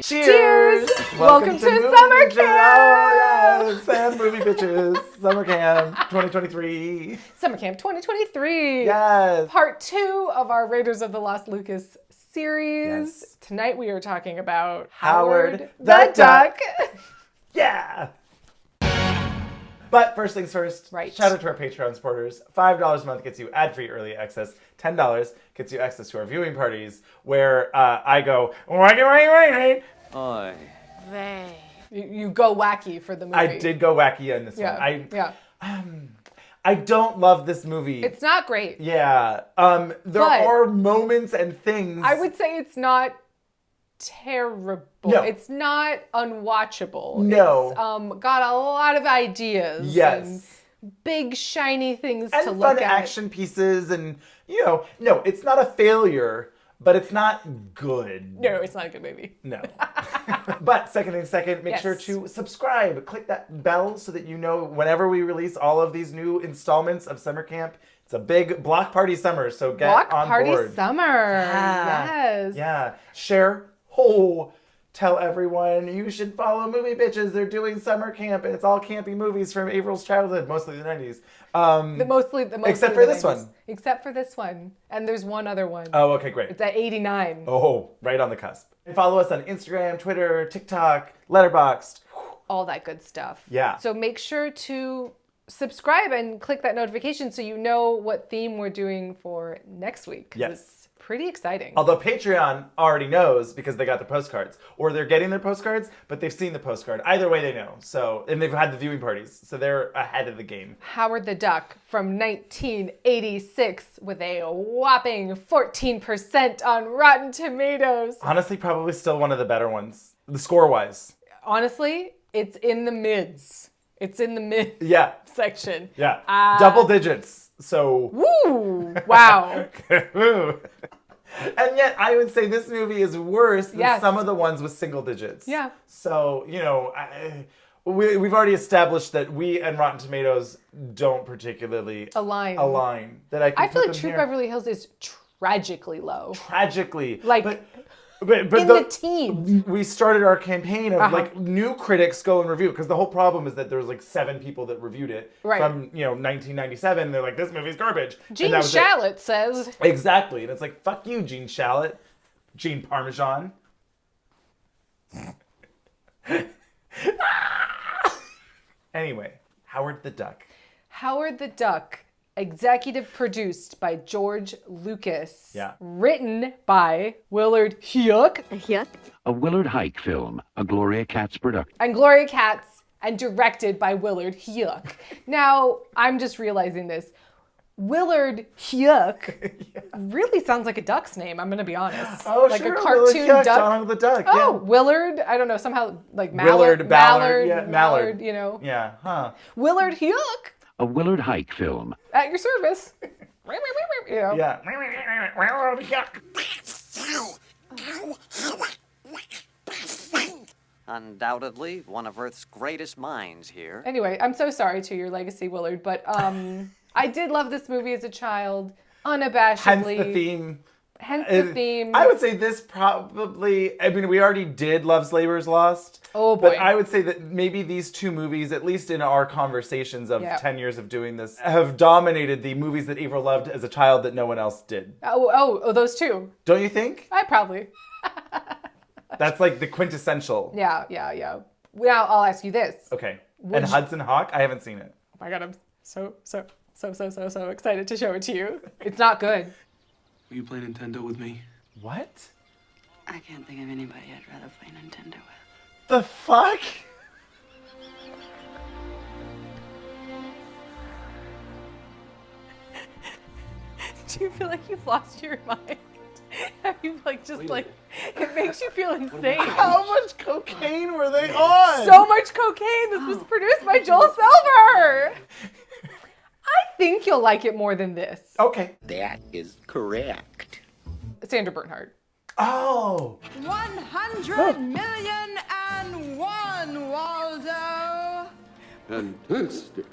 Cheers! Welcome to summer camp! Oh, yes! And Movie Bitches. Summer Camp 2023. Summer Camp 2023. Yes. Part 2 of our Raiders of the Lost Lucas series. Yes. Tonight we are talking about Howard the Duck. Yeah! But first things first, Right. Shout out to our Patreon supporters. $5 a month gets you ad-free early access. $10 gets you access to our viewing parties where I go, wait. Oi. You go wacky for the movie. I did go wacky on this one. I don't love this movie. It's not great. Yeah. There are moments and things. I would say it's not terrible. No. It's not unwatchable. No. It's got a lot of ideas. Yes. And big shiny things and to fun look at. action pieces and, no, it's not a failure, but it's not good. No, it's not a good movie. No. But second thing second, make Yes. sure to subscribe. Click that bell so that you know whenever we release all of these new installments of Summer Camp. It's a big block party summer, so get Block on party board. summer. Yes. Yeah. Share. Tell everyone you should follow Movie Bitches. They're doing summer camp, and it's all campy movies from Avryl's childhood, mostly the 90s. Mostly Except for the this 90s. one. Except for this one. And there's one other one. Oh, okay, great. It's at 89. Oh, right on the cusp. And follow us on Instagram, Twitter, TikTok, Letterboxd. All that good stuff. Yeah. So make sure to subscribe and click that notification so you know what theme we're doing for next week. 'Cause Yes. It's pretty exciting. Although Patreon already knows because they got the postcards. Or they're getting their postcards, but they've seen the postcard. Either way, they know. So, and they've had the viewing parties. So they're ahead of the game. Howard the Duck from 1986 with a whopping 14% on Rotten Tomatoes. Honestly, probably still one of the better ones. The score-wise. Honestly, it's in the mids. It's in the mid Yeah. section. Yeah. Double digits. So. Woo! Wow. And yet, I would say this movie is worse than Yes. some of the ones with single digits. Yeah. So, we've already established that we and Rotten Tomatoes don't particularly Align. That I I feel like put them True here. Beverly Hills is tragically low. Tragically. Like, but in the teens. we started our campaign of like new critics go and review because the whole problem is that there's like 7 people that reviewed it from 1997. They're like, this movie's garbage. Gene And that was it. Shalit says. Exactly, and it's like, fuck you, Gene Shalit, Gene Parmesan. Anyway, Howard the Duck. Howard the Duck, executive produced by George Lucas. Yeah. Written by Willard Huyck A Willard Hike film, a Gloria Katz production. and Gloria Katz, and directed by Willard Huyck. Now, I'm just realizing this. Willard Huyck really sounds like a duck's name, I'm going to be honest. Oh, like sure, a cartoon Willard Huyck, duck. Donald the Duck. Oh, Yeah. Willard, I don't know, somehow like Willard, Ballard, yeah, Mallard. you know. Yeah, huh. Willard Huyck, A Willard Hike film. at your service. You know. Yeah. Undoubtedly, one of Earth's greatest minds here. Anyway, I'm so sorry to your legacy, Willard, but I did love this movie as a child, unabashedly. Hence the theme. Hence the theme. I would say this probably, we already did Love's Labor's Lost. Oh, boy. But I would say that maybe these two movies, at least in our conversations of 10 years of doing this, have dominated the movies that Avril loved as a child that no one else did. Oh, those two. Don't you think? I probably. That's like the quintessential. Yeah. Now, I'll ask you this. Okay. And Hudson Hawk? I haven't seen it. Oh my God, I'm so excited to show it to you. It's not good. Will you play Nintendo with me? What? I can't think of anybody I'd rather play Nintendo with. The fuck? Do you feel like you've lost your mind? Have you it makes you feel insane. How much cocaine were they on? So much cocaine. This was produced by Joel Silver. I think you'll like it more than this. Okay. That is correct. Sandra Bernhard. Oh. 100,000,001, Waldo. Fantastic.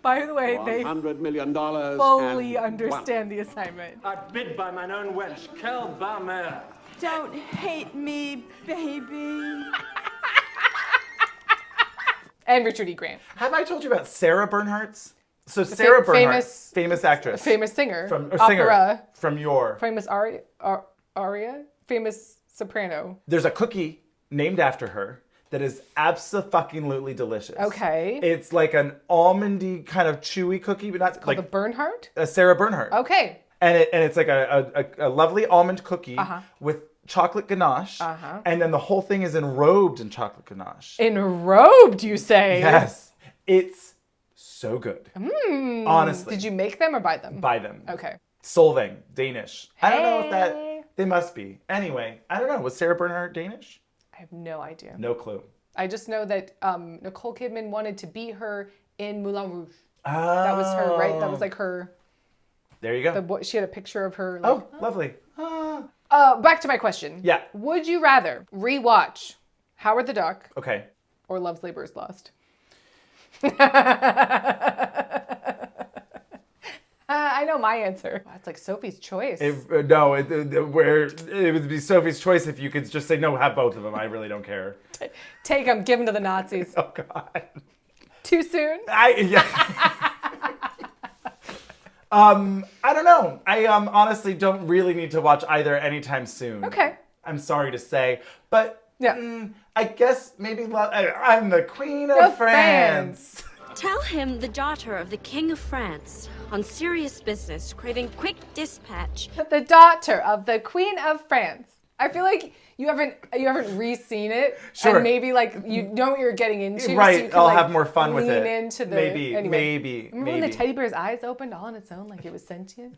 By the way, they $100 million. fully understand the assignment. Outbid by mine own wench, Kel Balmer. Don't hate me, baby. And Richard E. Grant. Have I told you about Sarah Bernhardt's? So Sarah Bernhardt, famous actress. Famous singer. Opera. From your. Famous aria? Famous soprano. There's a cookie named after her that is abso-fucking-lutely delicious. Okay. It's like an almondy kind of chewy cookie, but not Called like the Bernhardt? a Sarah Bernhardt. Okay. And it's like a lovely almond cookie with chocolate ganache, and then the whole thing is enrobed in chocolate ganache. Enrobed, you say? Yes. It's so good. Honestly. Did you make them or buy them? Buy them. Okay. Solvang, Danish. I don't know if Hey. they must be. Anyway, I don't know. Was Sarah Bernhardt Danish? I have no idea. No clue. I just know that Nicole Kidman wanted to be her in Moulin Rouge. Oh. That was her, right? That was like her. There you go. She had a picture of her. Like, Oh, lovely. back to my question. Yeah. Would you rather rewatch Howard the Duck Okay. or Love's Labor is Lost? I know my answer. It's like Sophie's choice. It would be Sophie's choice if you could just say, no, have both of them. I really don't care. Take them, give them to the Nazis. Oh, God. Too soon? I don't know. I honestly don't really need to watch either anytime soon. Okay. I'm sorry to say. But Yeah. I guess maybe I'm the Queen of France. Tell him the daughter of the King of France, on serious business, craving quick dispatch. The daughter of the Queen of France. I feel like you haven't re-seen it, Sure. and maybe like you know what you're getting into. Right, so you can, I'll like, have more fun with it. Lean into the Maybe. Remember when the teddy bear's eyes opened all on its own, like it was sentient?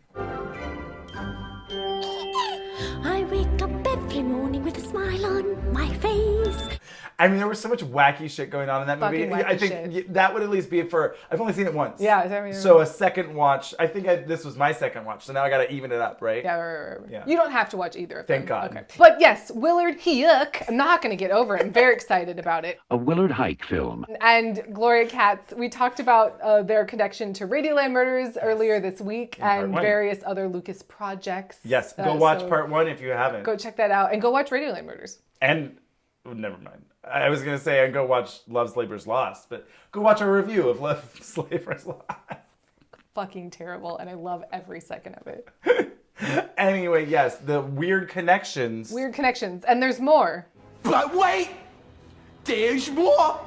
I wake up every morning with a smile on my face. I mean, there was so much wacky shit going on in that movie. Fucking wacky I think shit. that would at least be for. I've only seen it once. Yeah, is that what you're- So a second watch. I think this was my second watch. So now I got to even it up, right? Yeah, right. Yeah. You don't have to watch either of them. Thank God. Okay. But yes, Willard Hyuk. I'm not going to get over it. I'm very excited about it. A Willard Hike film. And Gloria Katz, we talked about their connection to Radioland Murders earlier this week and one. various other Lucas projects. Yes. Go watch so part 1 if you haven't. Go check that out and go watch Radioland Murders. And never mind. I was gonna say and go watch Love's Labor's Lost, but go watch a review of Love's Labor's Lost. Fucking terrible, and I love every second of it. Anyway, yes, the weird connections. Weird connections, and there's more. But wait! There's more!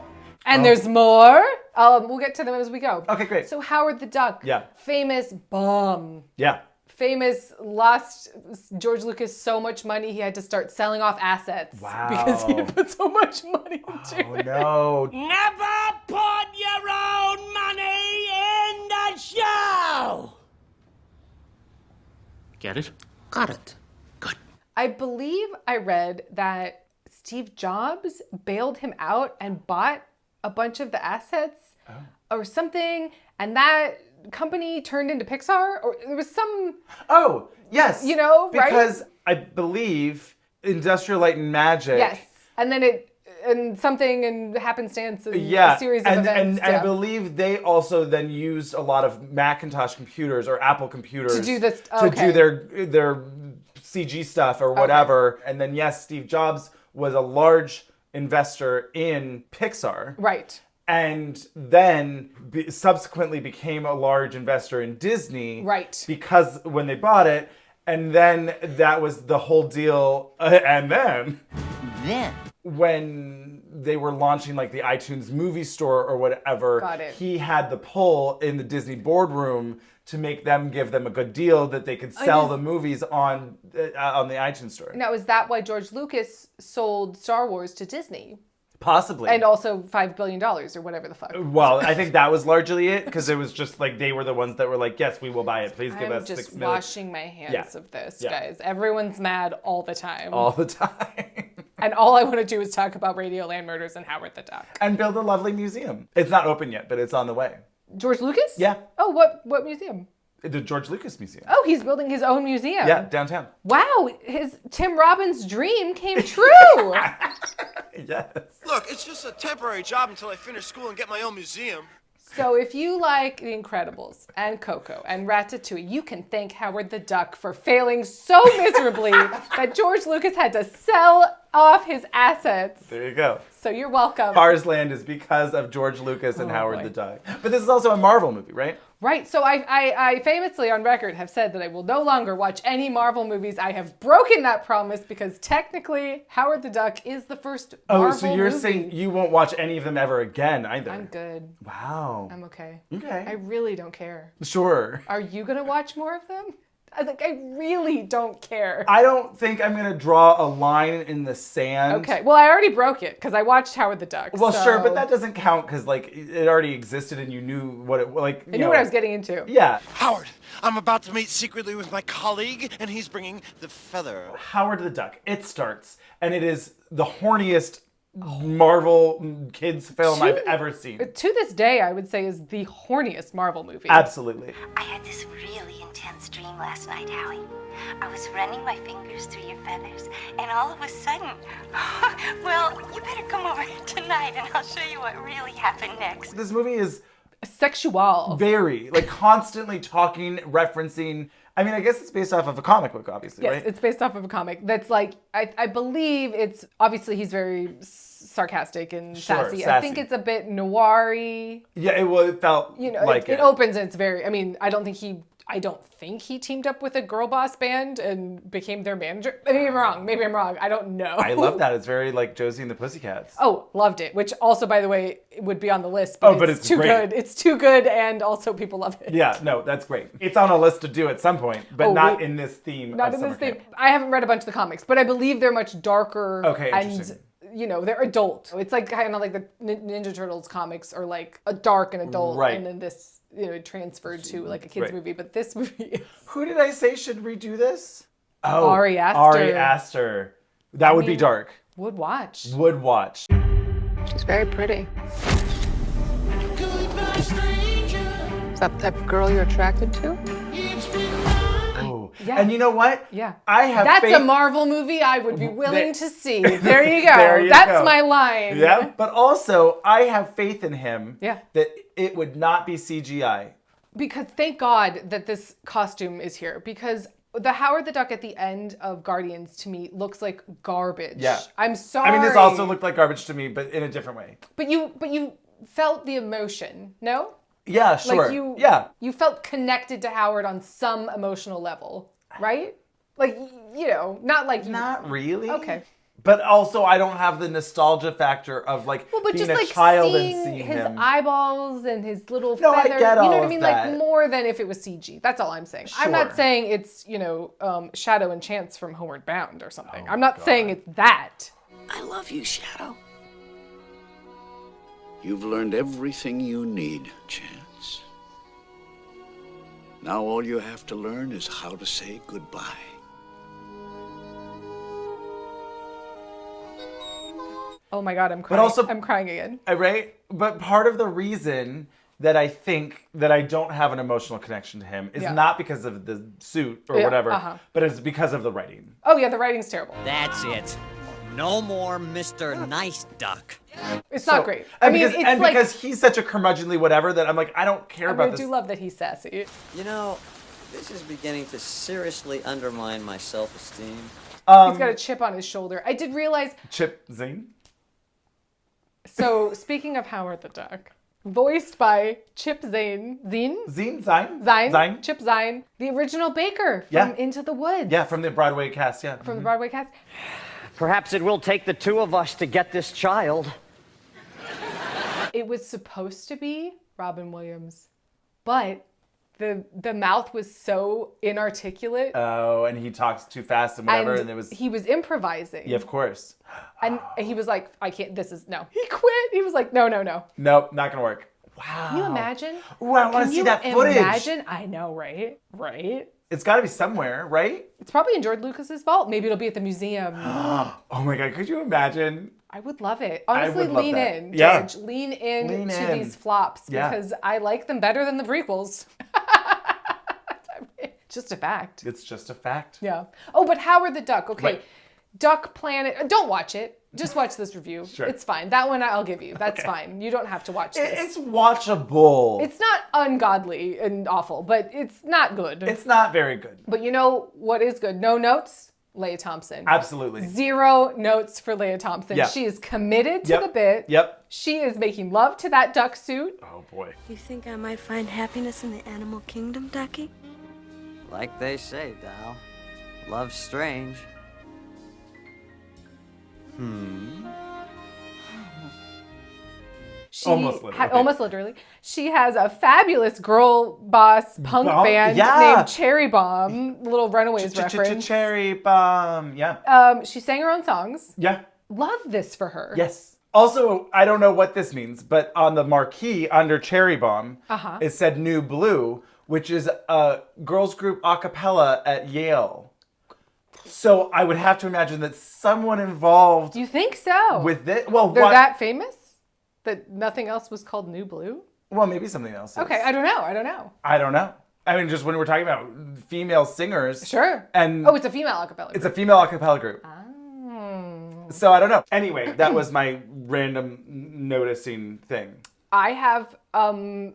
And there's more. We'll get to them as we go. Okay, great. So Howard the Duck. Yeah. Famous bum. Yeah. Famous lost George Lucas so much money he had to start selling off assets. Wow. Because he had put so much money into Oh it. no. Never put your own money in the show! Get it? Got it. I believe I read that Steve Jobs bailed him out and bought a bunch of the assets or something, and that company turned into Pixar, or there was some. Oh, yes. You know, right? Because I believe Industrial Light and Magic. Yes, and then something and happenstance and Yeah, a series of events. And I believe they also then used a lot of Macintosh computers or Apple computers To do this- to okay. do their CG stuff or whatever. And then yes, Steve Jobs was a large investor in Pixar. Right. And then subsequently became a large investor in Disney. Right. Because when they bought it, and then that was the whole deal. And then when they were launching like the iTunes movie store or whatever, Got it. he had the pull in the Disney boardroom to make them give them a good deal that they could sell the movies on the iTunes store. Now, is that why George Lucas sold Star Wars to Disney? Possibly. And also $5 billion or whatever the fuck. Well, I think that was largely it, because it was just like they were the ones that were like, yes, we will buy it. Please give I'm us just $6 million. washing my hands Yeah. of this, Yeah. guys. Everyone's mad all the time. All the time. And all I want to do is talk about Radioland Murders and Howard the Duck. And build a lovely museum. It's not open yet, but it's on the way. George Lucas? Yeah. Oh, what museum? The George Lucas Museum. Oh, he's building his own museum. Yeah, downtown. Wow, his Tim Robbins' dream came true. Yes. Look, it's just a temporary job until I finish school and get my own museum. So if you like The Incredibles and Coco and Ratatouille, you can thank Howard the Duck for failing so miserably that George Lucas had to sell off his assets. There you go. So you're welcome. Cars Land is because of George Lucas and Howard boy. the Duck. But this is also a Marvel movie, right? Right. So I famously on record have said that I will no longer watch any Marvel movies. I have broken that promise because technically Howard the Duck is the first Marvel so you're movie. saying you won't watch any of them ever again either? I'm good. Wow. I'm okay. Okay. I really don't care. Sure. Are you going to watch more of them? I really don't care. I don't think I'm going to draw a line in the sand. Okay. Well, I already broke it because I watched Howard the Duck. Well, so sure, but that doesn't count because like it already existed and you knew what it like. I knew what I was getting into. Yeah. Howard, I'm about to meet secretly with my colleague, and he's bringing the feather. Howard the Duck. It starts, and it is the horniest Marvel kids film I've ever seen. To this day, I would say is the horniest Marvel movie. Absolutely. I had this really intense dream last night, Howie. I was running my fingers through your feathers, and all of a sudden, well, you better come over tonight, and I'll show you what really happened next. This movie is sexual. Very, like constantly talking, referencing. I mean, I guess it's based off of a comic book, obviously, yes, right? It's based off of a comic that's like, I believe it's, obviously he's very sarcastic and sassy. I think it's a bit noir-y. Yeah, it felt like it opens and it's very, I mean, I don't think he teamed up with a girl boss band and became their manager. Maybe I'm wrong. I don't know. I love that. It's very like Josie and the Pussycats. Oh, loved it. Which also, by the way, would be on the list. But it's too great. good. It's too good, and also people love it. Yeah, no, that's great. It's on a list to do at some point, but not in this theme. Not in this theme. I haven't read a bunch of the comics, but I believe they're much darker. Okay, and interesting. They're adult. It's like kind of like the Ninja Turtles comics are like a dark and adult, right. And then this transferred to like a kids movie. But this movie is... Who did I say should redo this? Oh, Ari Aster. Ari Aster. That would be dark. Would watch. She's very pretty. Is that the type of girl you're attracted to? Oh, Yeah. and you know what? Yeah. That's a Marvel movie I would be willing to see. There you go. There That's go. my line. Yeah, but also I have faith in him. Yeah. That it would not be CGI. Because thank God that this costume is here. Because the Howard the Duck at the end of Guardians to me looks like garbage. Yeah. I'm sorry. I mean, this also looked like garbage to me, but in a different way. But you felt the emotion, no? Yeah, sure. Like you felt connected to Howard on some emotional level, right? Like, not like you... Not really. Okay. But also, I don't have the nostalgia factor of like being just a like child and seeing seeing his him. eyeballs and his little No, I feather. get You know all what I of mean? that. Like more than if it was CG. That's all I'm saying. I'm not Sure. saying it's Shadow and Chance from Homeward Bound or something. I'm not saying it's that. I love you, Shadow. You've learned everything you need, Chance. Now all you have to learn is how to say goodbye. Oh my God, I'm crying. But also, I'm crying again. Right? But part of the reason that I think that I don't have an emotional connection to him is not because of the suit or whatever, but it's because of the writing. Oh yeah, the writing's terrible. That's it. No more Mr. Nice Duck. It's not great. And I mean, because, it's and like, because he's such a curmudgeonly whatever that I'm like, I don't care about this. I do love that he's sassy. You know, this is beginning to seriously undermine my self-esteem. He's got a chip on his shoulder. I did realize... Chip Zane? So, speaking of Howard the Duck, voiced by Chip Zine. Zine? Chip Zine. The original Baker from Into the Woods. Yeah, from the Broadway cast, yeah. From the Broadway cast. Perhaps it will take the two of us to get this child. It was supposed to be Robin Williams, but the mouth was so inarticulate. Oh, and he talks too fast and whatever, and it was... He was improvising. Yeah, of course. And he was like, I can't, no. He quit. He was like, no. Nope, not gonna work. Wow. Can you imagine? Ooh, I want to see that footage. Imagine? I know, right? Right? It's got to be somewhere, right? It's probably in George Lucas's vault. Maybe it'll be at the museum. Oh my God, could you imagine? I would love it. Honestly, would love lean that. in, Yeah. George. Lean in Lean to in. these flops Yeah. because I like them better than the prequels. Just a fact. It's just a fact. Yeah. Oh, but Howard the Duck. Okay. Right. Duck Planet. Don't watch it. Just watch this review. Sure. It's fine. That one I'll give you. That's fine. You don't have to watch this. It's watchable. It's not ungodly and awful, but it's not good. It's not very good. But you know what is good? No notes, Leah Thompson. Absolutely. 0 notes for Leah Thompson. Yep. She is committed to Yep. the bit. Yep. She is making love to that duck suit. Oh boy. You think I might find happiness in the animal kingdom, Ducky? Like they say, Dal. Love's strange. She Almost literally. almost literally. She has a fabulous girl boss punk Bomb? band Yeah. named Cherry Bomb. Little Runaways reference. Cherry bomb. Yeah. She sang her own songs. Yeah. Love this for her. Yes. Also, I don't know what this means, but on the marquee under Cherry Bomb, it said New Blue, which is a girls group a cappella at Yale. So I would have to imagine that someone involved You think so? with it. Well, They're what? that famous that nothing else was called New Blue? Well, maybe something else. is. Okay, I don't know. I don't know. I mean, just when we're talking about female singers. Sure. And Oh, it's a female a cappella group. it's a female a cappella group. Oh. So I don't know. Anyway, that was my random noticing thing. I have a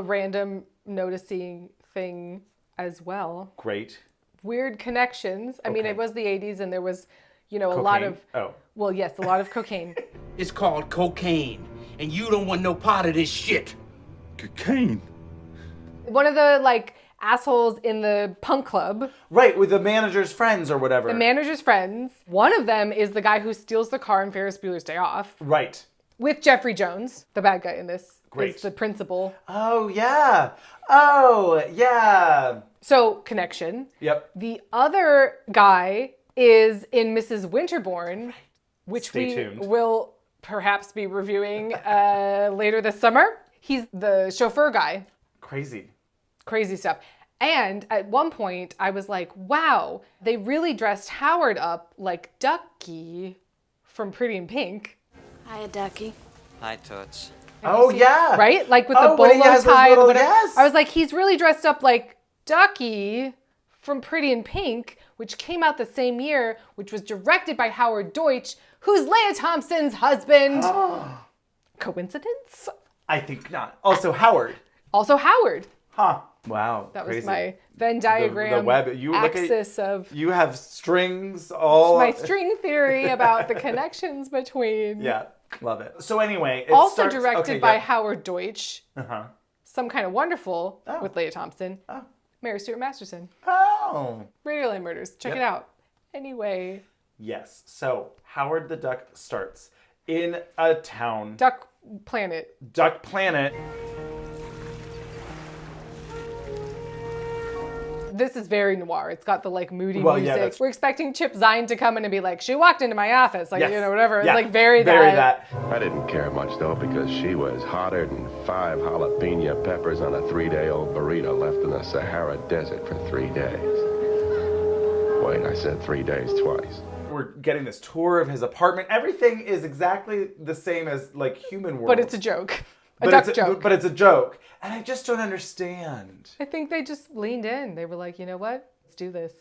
random noticing thing as well. Great. Weird connections. I mean, Okay. it was the 80s and there was, a lot of... Oh. Well, yes, a lot of cocaine. It's called cocaine, and you don't want no part of this shit. Cocaine. One of the, assholes in the punk club, Right, with the manager's friends or whatever. the manager's friends, one of them is the guy who steals the car in Ferris Bueller's Day Off Right. with Jeffrey Jones, the bad guy in this. Great. Is the principal. Oh, yeah. Oh, yeah. So, connection. Yep. The other guy is in Mrs. Winterbourne, which Stay we tuned. will perhaps be reviewing later this summer. He's the chauffeur guy. Crazy. Crazy stuff. And at one point, I was like, wow, they really dressed Howard up like Ducky from Pretty in Pink. Hiya, Ducky. Hi, Toots. Oh, yeah. Right? Like with Oh, the when he bolo has those tie and little- whatever. yes. I was like, he's really dressed up like Ducky from Pretty in Pink, which came out the same year, which was directed by Howard Deutsch, who's Leah Thompson's husband. Coincidence? I think not. Also, Howard. Also Howard. Huh. Wow. That crazy. was my Venn diagram the web. You look axis of You have strings all. my string theory about the connections between. Yeah. Love it. So anyway, it Also starts, directed okay, by yeah. Howard Deutsch. Uh-huh. Some Kind of Wonderful Oh. with Leah Thompson. Oh. Mary Stuart Masterson. Oh. Radioland Murders. Check Yep. it out. Anyway, Yes. So Howard the Duck starts in a town. Duck Planet. Duck Planet. This is very noir. It's got the moody Well, yeah, music. that's- We're expecting Chip Zien to come in and be like, she walked into my office. Yes. Whatever. Yeah. It's very that. I didn't care much, though, because she was hotter than 5 jalapeno peppers on a 3-day-old burrito left in the Sahara Desert for 3 days. Wait, I said 3 days twice. We're getting this tour of his apartment. Everything is exactly the same as Human World. But it's a joke. A But duck it's joke. But it's a joke. And I just don't understand. I think they just leaned in. They were like, you know what? Let's do this.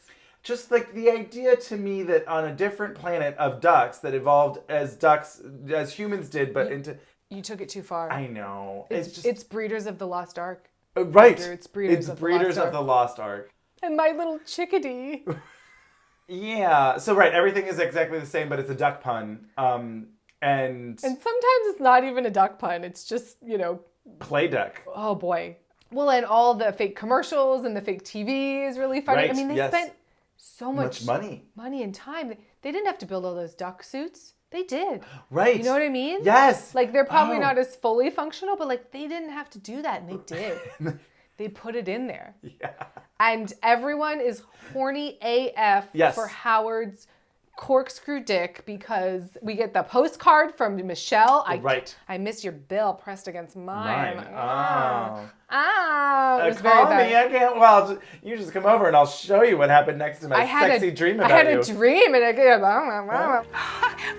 Just the idea to me that on a different planet of ducks that evolved as ducks, as humans did, but into... You took it too far. I know. It's Breeders of the Lost Ark. Right. It's Breeders of the Lost Ark. And my little chickadee. Yeah. So, right. Everything is exactly the same, but it's a duck pun. And sometimes it's not even a duck pun. It's just, play duck. Oh boy. Well, and all the fake commercials and the fake TV is really funny. Right, I mean, they yes. spent so much money and time. They didn't have to build all those duck suits. They did. Right. You know what I mean? Yes. They're probably Oh. not as fully functional, but they didn't have to do that, and they did. They put it in there. Yeah. And everyone is horny AF Yes. for Howard's corkscrew dick because we get the postcard from Michelle. Right. I miss your bill pressed against mine. Oh. It was Call very me. bad. I can't. Well, you just come over and I'll show you what happened next to my sexy dream about I had you. a dream and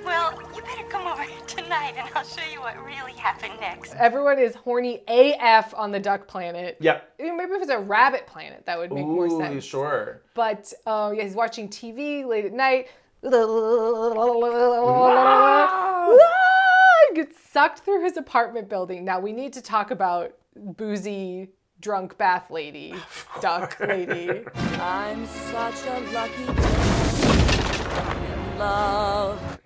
Well, you better come over tonight and I'll show you what really happened next. everyone is horny AF on the duck planet. Yep. Maybe if it's a rabbit planet, that would make more Ooh, sense. sure. But he's watching TV late at night. Gets sucked through his apartment building. Now we need to talk about boozy, drunk bath lady, duck lady. I'm such a lucky in love.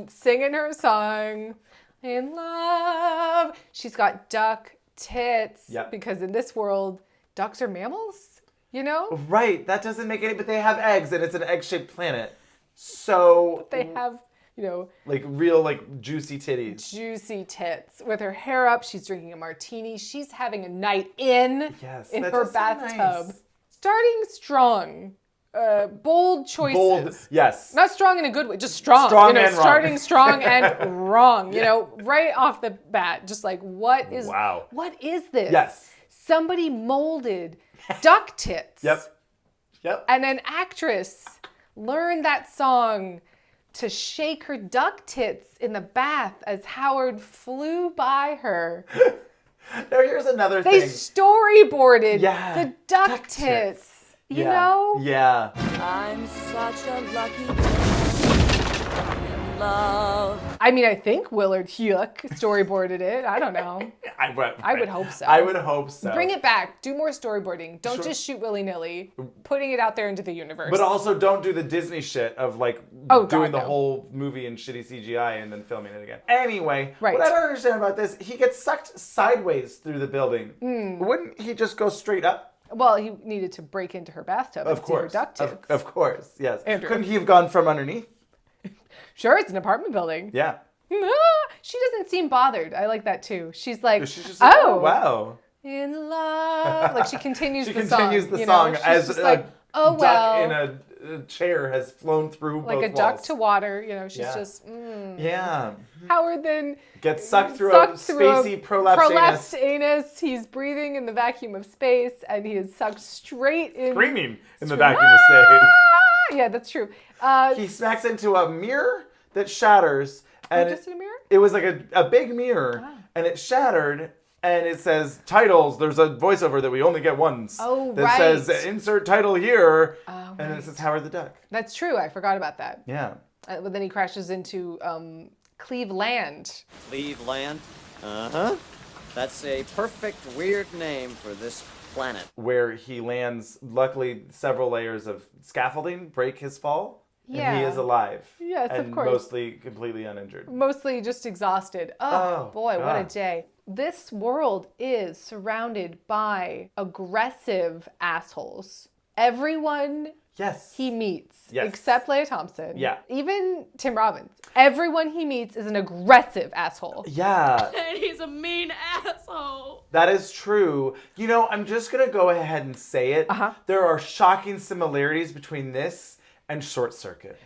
Singing her song, in love. She's got duck tits. Yep. Because in this world, ducks are mammals, you know? Right, that doesn't make any, but they have eggs and it's an egg-shaped planet. So They have, you know, like real like juicy titties. juicy tits. With her hair up, she's drinking a martini. She's having a night in That her does seem bathtub. nice. Starting strong. Bold choices. Bold, yes. Not strong in a good way, just strong. Strong you know, and wrong. starting strong and wrong. You know, right off the bat, just like what is this? Yes. Somebody molded duck tits. Yep. And an actress learned that song to shake her duck tits in the bath as Howard flew by her. Now here's another They thing. storyboarded the duck tits. You know? Yeah. I'm such a lucky in love. I mean, I think Willard Huyck storyboarded it. I don't know. I would hope so. I would hope so. Bring it back. Do more storyboarding. Don't just shoot willy-nilly. Putting it out there into the universe. But also don't do the Disney shit of like doing the whole movie in shitty CGI and then filming it again. Anyway, what I don't understand about this, he gets sucked sideways through the building. Wouldn't he just go straight up? Well, he needed to break into her bathtub and see her duck tits. Of course, yes. Andrew. Couldn't he have gone from underneath? Sure, it's an apartment building. Yeah. She doesn't seem bothered. I like that too. She's like, She's just like, oh, wow. In love. Like she continues the song. She continues the you song know? She's as just a like, oh, duck well. in a chair has flown through like both a duck walls. to water. You know, she's Yeah. just, Yeah. Howard then Gets sucked through a spacey prolapsed prolapsed anus. He's breathing in the vacuum of space, and he is sucked straight in. Screaming in the vacuum of space. Yeah, that's true. He smacks into a mirror that shatters. And just in a mirror? It was like a big mirror, and it shattered, and it says titles. There's a voiceover that we only get once. Oh, that right. says insert title here, Oh, and then it says Howard the Duck. That's true. I forgot about that. Yeah. But then he crashes into Cleveland. Cleveland? Uh-huh. That's a perfect weird name for this planet. Where he lands, luckily, several layers of scaffolding break his fall. Yeah. And he is alive. Yes, and of course. mostly completely uninjured. Mostly just exhausted. Oh boy, what a God. day. This world is surrounded by aggressive assholes. Everyone he meets, except Leia Thompson, even Tim Robbins, everyone he meets is an aggressive asshole. Yeah. And he's a mean asshole. That is true. You know, I'm just going to go ahead and say it. There are shocking similarities between this and Short Circuit.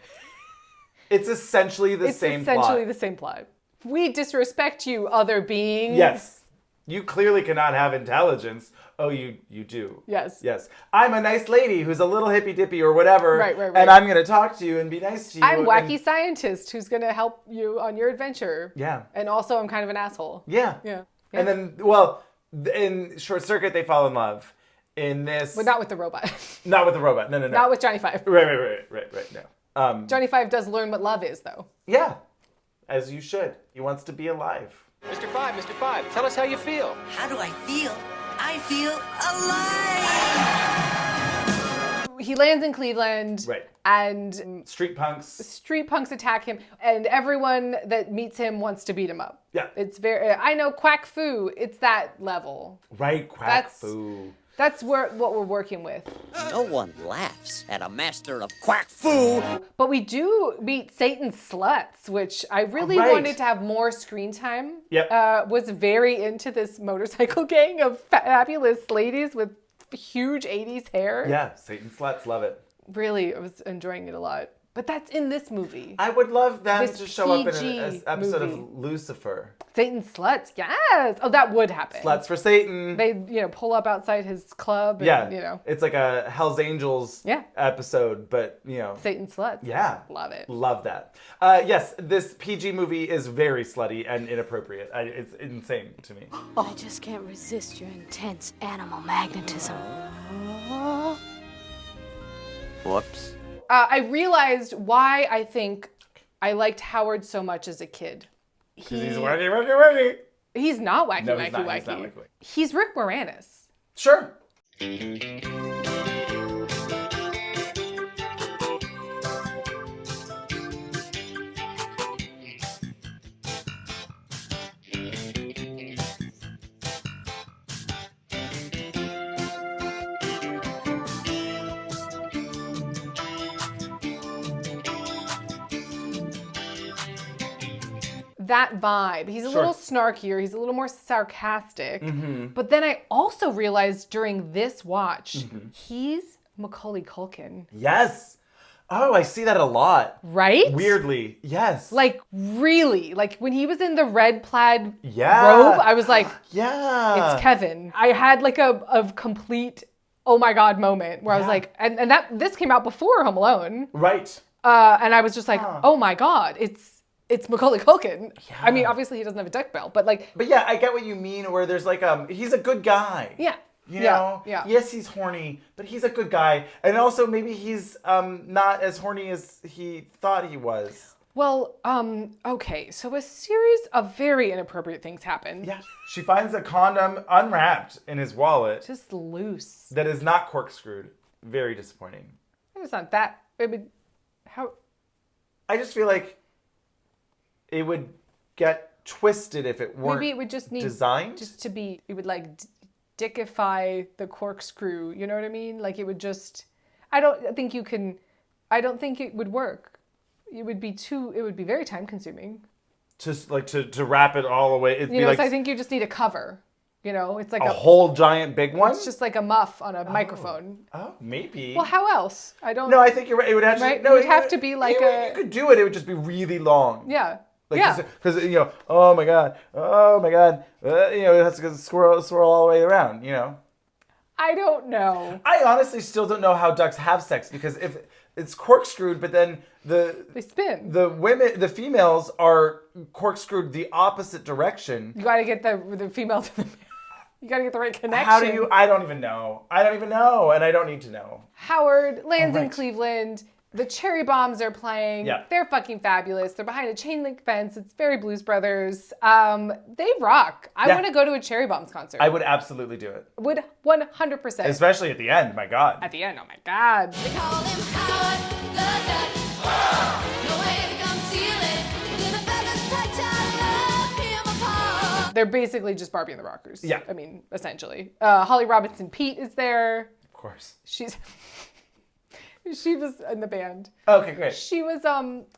It's essentially the same plot. It's essentially the same plot. We disrespect you, other beings. Yes. You clearly cannot have intelligence. Oh, you do. Yes. Yes. I'm a nice lady who's a little hippy-dippy or whatever. Right. And I'm going to talk to you and be nice to you. I'm wacky scientist who's going to help you on your adventure. Yeah. And also I'm kind of an asshole. Yeah. And then, well, in Short Circuit, they fall in love. In this... But not with the robot. Not with the robot. No. Not with Johnny Five. Right. No. Johnny Five does learn what love is, though. Yeah. As you should. He wants to be alive. Mr. Five, tell us how you feel. How do I feel? I feel alive! He lands in Cleveland. Right. And Street punks attack him. And everyone that meets him wants to beat him up. Yeah. It's very, I know, quack foo. It's that level. Right, quack foo. That's what we're working with. No one laughs at a master of quack foo. But we do meet Satan's sluts, which I really wanted to have more screen time. Yep. Was very into this motorcycle gang of fabulous ladies with huge 80s hair. Yeah, Satan sluts, love it. Really, I was enjoying it a lot. But that's in this movie. I would love them This to show up in PG an episode movie. of Lucifer. Satan's sluts, yes. Oh, that would happen. Sluts for Satan. They, pull up outside his club. And, Yeah. It's like a Hell's Angels episode, but, Satan's sluts. Yeah. Love it. Love that. Yes, this PG movie is very slutty and inappropriate. It's insane to me. I just can't resist your intense animal magnetism. Whoops. I realized why I think I liked Howard so much as a kid. Because he's wacky. He's not wacky, No, wacky, he's not. wacky. He's not wacky. He's Rick Moranis. Sure. That vibe. He's a little snarkier. He's a little more sarcastic. But then I also realized during this watch, he's Macaulay Culkin. Yes. Oh, I see that a lot. Right? Weirdly. Yes. Like, really. Like, when he was in the red plaid Yeah. robe, I was like, yeah. it's Kevin. I had like a complete, oh my God moment where I was like, and this came out before Home Alone. Right. And I was just like, oh my God, it's Macaulay Culkin. Yeah. I mean, obviously he doesn't have a duck belt, but like. But yeah, I get what you mean where there's like, he's a good guy. Yeah. You know? Yeah. Yes, he's horny, but he's a good guy. And also maybe he's not as horny as he thought he was. Well, okay, so a series of very inappropriate things happen. Yeah. She finds a condom unwrapped in his wallet. Just loose. That is not corkscrewed. Very disappointing. It's not that, how? I just feel like it would get twisted if it weren't Maybe it would just need designed. just to be, it would like dickify the corkscrew, you know what I mean? Like it would just, I don't think it would work. It would be very time consuming. Just like to wrap it all away. It'd be like, so I think you just need a cover. You know, it's like a whole giant big one? It's just like a muff on a microphone. Oh, maybe. Well, how else? I don't. No, I think you're right. It would actually. Right? No, it would have to be like you could do it. It would just be really long. Yeah. Like, because oh my god, it has to swirl all the way around. I don't know. I honestly still don't know how ducks have sex because if it's corkscrewed, but then they spin. The females are corkscrewed the opposite direction. You got to get the female to the. You got to get the right connection. How do you? I don't even know, and I don't need to know. Howard lands in Cleveland. The cherry bombs are playing. Yeah. They're fucking fabulous. They're behind a chain link fence. It's very Blues Brothers. They rock. I want to go to a cherry bombs concert. I would absolutely do it. Would 100%. Especially at the end. My God. At the end. Oh my God. They call him Howard the Duck. No way to conceal it. When the feathers touch, I rip him apart. They're basically just Barbie and the Rockers. Yeah. I mean, essentially. Holly Robinson Pete is there. Of course. She was in the band. Okay, great. She was,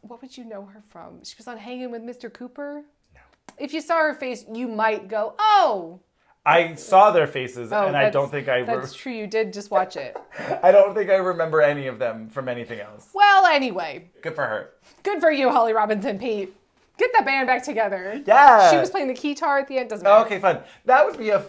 what would you know her from? She was on Hanging with Mr. Cooper. No. If you saw her face, you might go, oh. I saw their faces, and I don't think I... That's true, you did just watch it. I don't think I remember any of them from anything else. Well, anyway. Good for her. Good for you, Holly Robinson Pete. Get that band back together. Yeah. She was playing the guitar at the end. Doesn't matter. Okay, fun. That would be a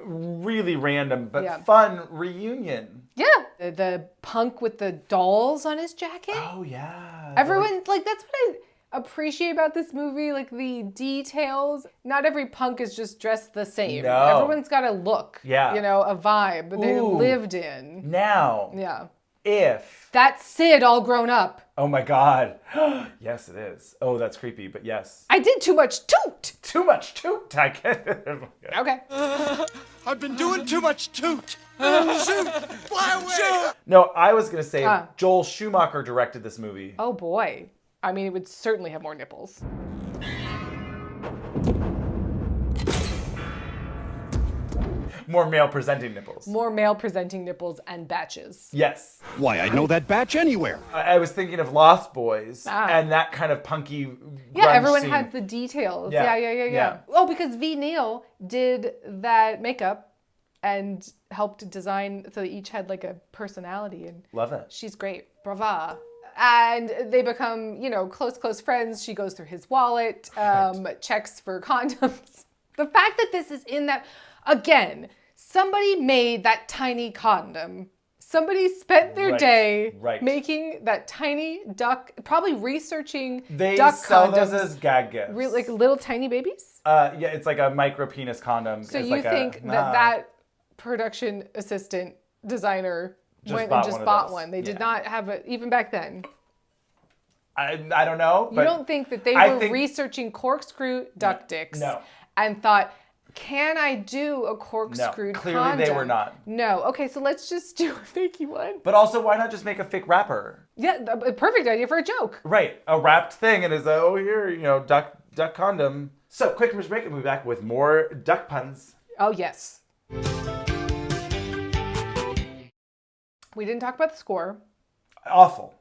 really random but fun reunion. Yeah. The punk with the dolls on his jacket. Oh, yeah. Everyone, that's what I appreciate about this movie, the details. Not every punk is just dressed the same. No. Everyone's got a look. Yeah. A vibe that they lived in. Now. Yeah. If. That's Sid all grown up. Oh my God. Yes, it is. Oh, that's creepy, but yes. I did too much toot. Too much toot. I get it. Okay. I've been doing too much toot. Shoot! Fly away! Shoot! No, I was going to say Joel Schumacher directed this movie. Oh boy. I mean, it would certainly have more nipples. More male-presenting nipples. More male-presenting nipples and batches. Yes. Why, I'd know that batch anywhere. I was thinking of Lost Boys and that kind of punky Yeah, everyone scene. has the details. Yeah. Yeah. Oh, because V. Neil did that makeup and helped design, so they each had a personality. And love it. She's great. Brava. And they become, close friends. She goes through his wallet, checks for condoms. The fact that this is in that, again, somebody made that tiny condom. Somebody spent their day making that tiny duck, probably researching they duck sell condoms. those as gag gifts. Little tiny babies? Yeah, it's like a micro penis condom. So it's you think that production assistant designer went and just bought one. They did not have it, even back then. I don't know. You don't think that they were researching corkscrew duck dicks and thought, can I do a corkscrew condom? Clearly they were not. No. Okay, so let's just do a fakey one. But also, why not just make a fake wrapper? Yeah, a perfect idea for a joke. Right, a wrapped thing, and it's like, oh, here, duck condom. So, quick commercial break, and we'll be back with more duck puns. Oh, yes. We didn't talk about the score. Awful.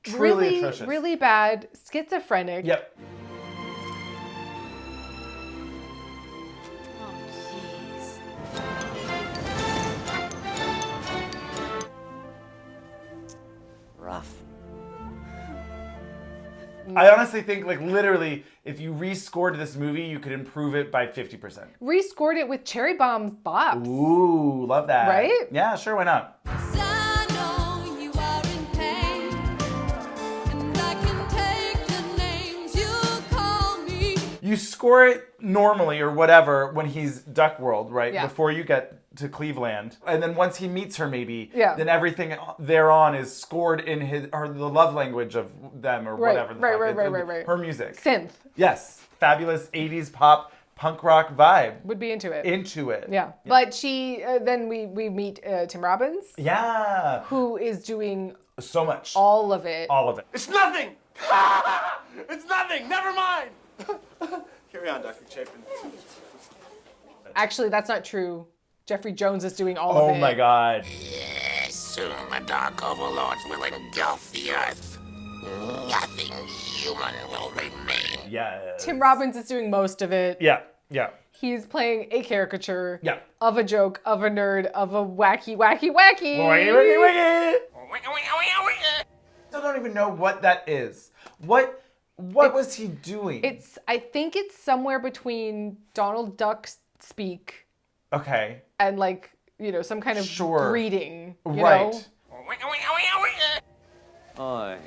Truly atrocious. Really bad. Schizophrenic. Yep. Rough. I honestly think, literally, if you rescored this movie, you could improve it by 50%. Rescored it with Cherry Bomb's bops. Ooh, love that. Right? Yeah, sure, why not? You score it normally or whatever when he's Duck World, right? Yeah. Before you get to Cleveland. And then once he meets her, maybe, then everything thereon is scored in the love language of them or whatever. Right. Her music. Synth. Yes. Fabulous 80s pop punk rock vibe. Would be into it. Yeah. But she, then we meet Tim Robbins. Yeah. Who is doing so much. All of it. All of it. It's nothing! It's nothing! Never mind! Carry on, Dr. Chapin. Actually, that's not true. Jeffrey Jones is doing all of it. Oh my God. Yes, soon the dark overlords will engulf the earth. Nothing human will remain. Yes. Tim Robbins is doing most of it. Yeah. He's playing a caricature of a joke, of a nerd, of a wacky. Still don't even know what that is. What was he doing? I think it's somewhere between Donald Duck speak. Okay. And some kind of greeting. You right. know? Oi.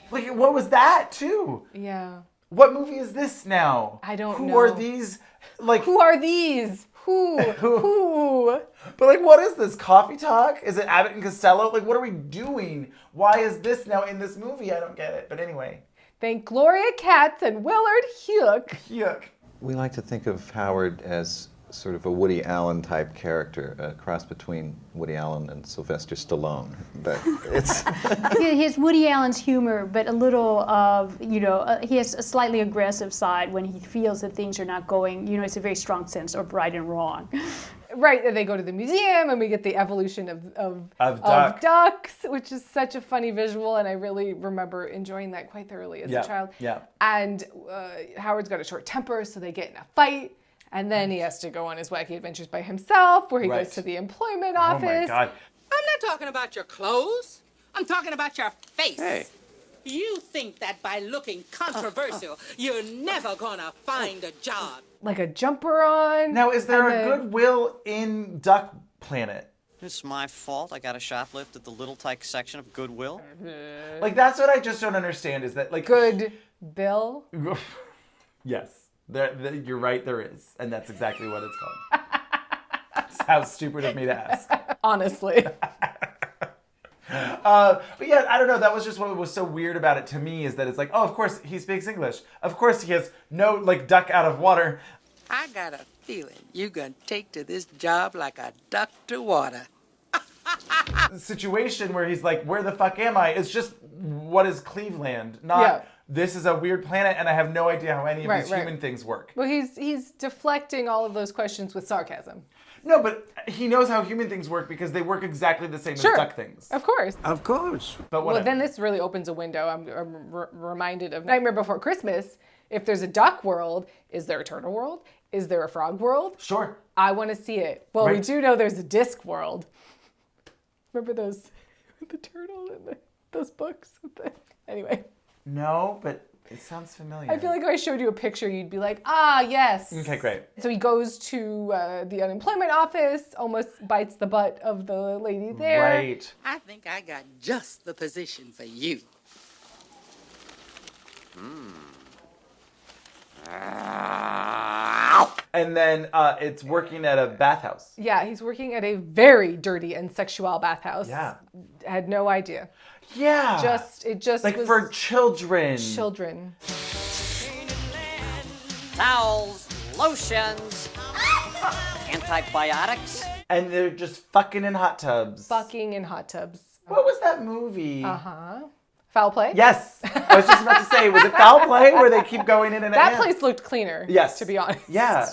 What was that too? Yeah. What movie is this now? I don't know. Who are these? Who are these? Who? But what is this? Coffee talk? Is it Abbott and Costello? What are we doing? Why is this now in this movie? I don't get it. But anyway. Thank Gloria Katz and Willard Huyck. We like to think of Howard as sort of a Woody Allen type character, a cross between Woody Allen and Sylvester Stallone. But it's he has Woody Allen's humor, but a little of, he has a slightly aggressive side when he feels that things are not going, it's a very strong sense of right and wrong. Right, and they go to the museum and we get the evolution of ducks, which is such a funny visual, and I really remember enjoying that quite thoroughly as a child. Yeah. And Howard's got a short temper, so they get in a fight. And then he has to go on his wacky adventures by himself, where he goes to the employment office. Oh my God. I'm not talking about your clothes. I'm talking about your face. Hey. You think that by looking controversial, you're never gonna find a job. Like a jumper on. Now, is there a Goodwill in Duck Planet? It's my fault I got a shoplift at the Little Tyke section of Goodwill. That's what I just don't understand is that Good Bill? Yes. You're right, there is. And that's exactly what it's called. How stupid of me to ask. Honestly. But yeah, I don't know. That was just what was so weird about it to me is that it's of course he speaks English. Of course he has no, duck out of water. I got a feeling you're gonna take to this job like a duck to water. The situation where he's where the fuck am I? It's just, what is Cleveland? Not, this is a weird planet and I have no idea how any of these human things work. Well, he's deflecting all of those questions with sarcasm. No, but he knows how human things work because they work exactly the same as duck things. Of course. Of course. But well, then this really opens a window. I'm reminded of Nightmare Before Christmas. If there's a duck world, is there a turtle world? Is there a frog world? Sure. I want to see it. Well, we do know there's a disc world. Remember those, the turtle and those books? Anyway. No, but it sounds familiar. I feel like if I showed you a picture, you'd be like, yes. Okay, great. So he goes to the unemployment office, almost bites the butt of the lady there. Right. I think I got just the position for you. And then it's working at a bathhouse. Yeah, he's working at a very dirty and sexual bathhouse. Yeah. Had no idea. Yeah. It just like was for children. Children. Towels, lotions, antibiotics. And they're just fucking in hot tubs. Fucking in hot tubs. What was that movie? Foul Play? Yes. I was just about to say, was it Foul Play where they keep going in and out? That place looked cleaner. Yes. To be honest. Yeah.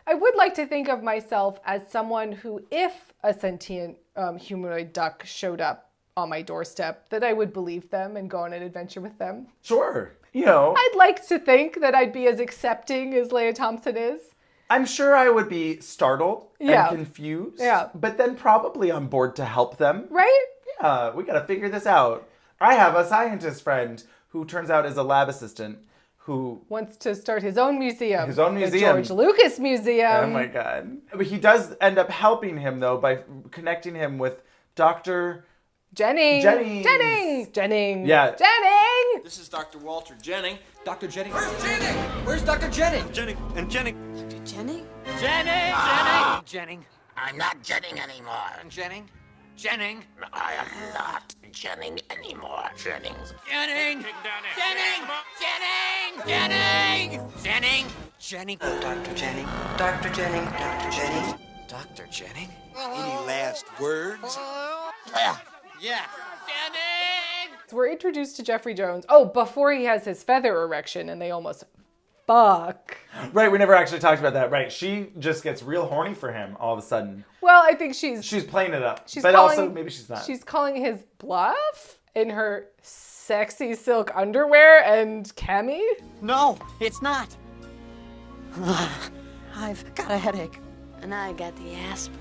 I would like to think of myself as someone who, if a sentient humanoid duck showed up on my doorstep, that I would believe them and go on an adventure with them. Sure. You know. I'd like to think that I'd be as accepting as Leia Thompson is. I'm sure I would be startled and confused. Yeah. But then probably on board to help them. Right? Yeah, we gotta figure this out. I have a scientist friend who turns out is a lab assistant who wants to start his own museum. His own museum. The George Lucas Museum. Oh my God. But he does end up helping him though by connecting him with Dr. Jennings. Yeah. Jennings! This is Dr. Walter Jennings. Dr. Jennings. Where's Jennings? Where's Dr. Jennings? Jennings and Jennings. Jenny? Ah. Jennings. I'm not Jennings anymore. Jennings. Jennings. I am not Jennings anymore. Jennings. Jennings. Jennings. Jennings. Jennings. Dr. Jenny. Dr. Jenny. Dr. Jenny. Dr. Jennings. Any last words? Yeah. Jennings. So we're introduced to Jeffrey Jones. Oh, before he has his feather erection and they almost fuck. Right, we never actually talked about that. Right, she just gets real horny for him all of a sudden. Well, I think she's playing it up. She's but calling, also maybe she's not. She's calling his bluff in her sexy silk underwear and cami. No, it's not. I've got a headache. And I got the aspirin.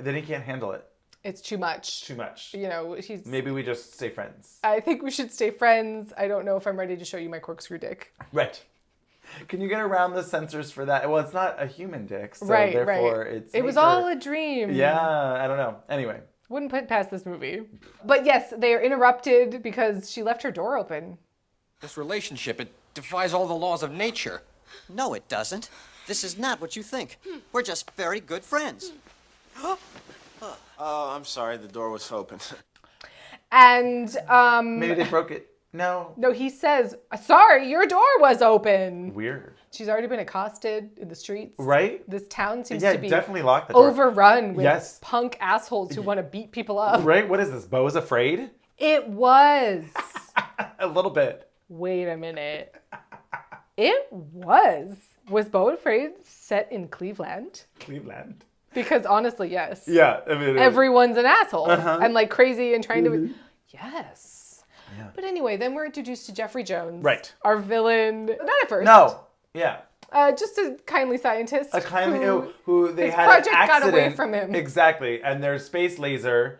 Then he can't handle it. It's too much. Too much. You know, he's... Maybe we just stay friends. I think we should stay friends. I don't know if I'm ready to show you my corkscrew dick. Right. Can you get around the censors for that? Well, it's not a human dick, so right, therefore right. it's... It was all a dream. Yeah, I don't know. Anyway. Wouldn't put past this movie. But yes, they are interrupted because she left her door open. This relationship, it defies all the laws of nature. No, it doesn't. This is not what you think. We're just very good friends. Oh, I'm sorry. The door was open. And, Maybe they broke it. No. No, he says, sorry, your door was open. Weird. She's already been accosted in the streets. Right? This town seems to be definitely lock the door. overrun with punk assholes who want to beat people up. Right? What is this? Bo's Afraid? It was. A little bit. Wait a minute. It was. Was Beau Afraid set in Cleveland? Cleveland. Because honestly, yes. Yeah. I mean, everyone's an asshole Uh-huh. and like crazy and trying to... Yes. Yeah. But anyway, then we're introduced to Jeffrey Jones. Right. Our villain. Not at first. No. Yeah. Just a kindly scientist. A kindly who they his had project an accident. got away from him. Exactly. And their space laser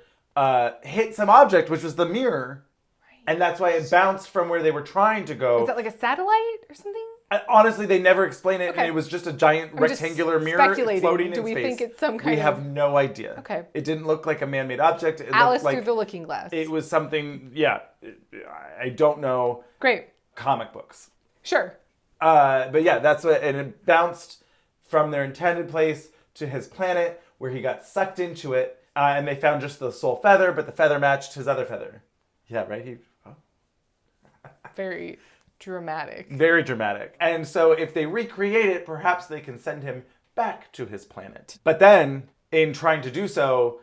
hit some object, which was the mirror. Right. And that's why it bounced from where they were trying to go. Is that like a satellite or something? Honestly, they never explain it, Okay. and it was just a giant I'm just rectangular mirror speculating. floating in Do we space. think it's some kind We have no idea. Okay. It didn't look like a man-made object. It Alice looked like through the looking glass. it was something. Yeah, I don't know. Great. Comic books. Sure. But yeah, that's what, and it bounced from their intended place to his planet, where he got sucked into it, and they found just the soul feather, but the feather matched his other feather. Yeah, right. Very dramatic. Very dramatic. And so if they recreate it, perhaps they can send him back to his planet. But then, in trying to do so,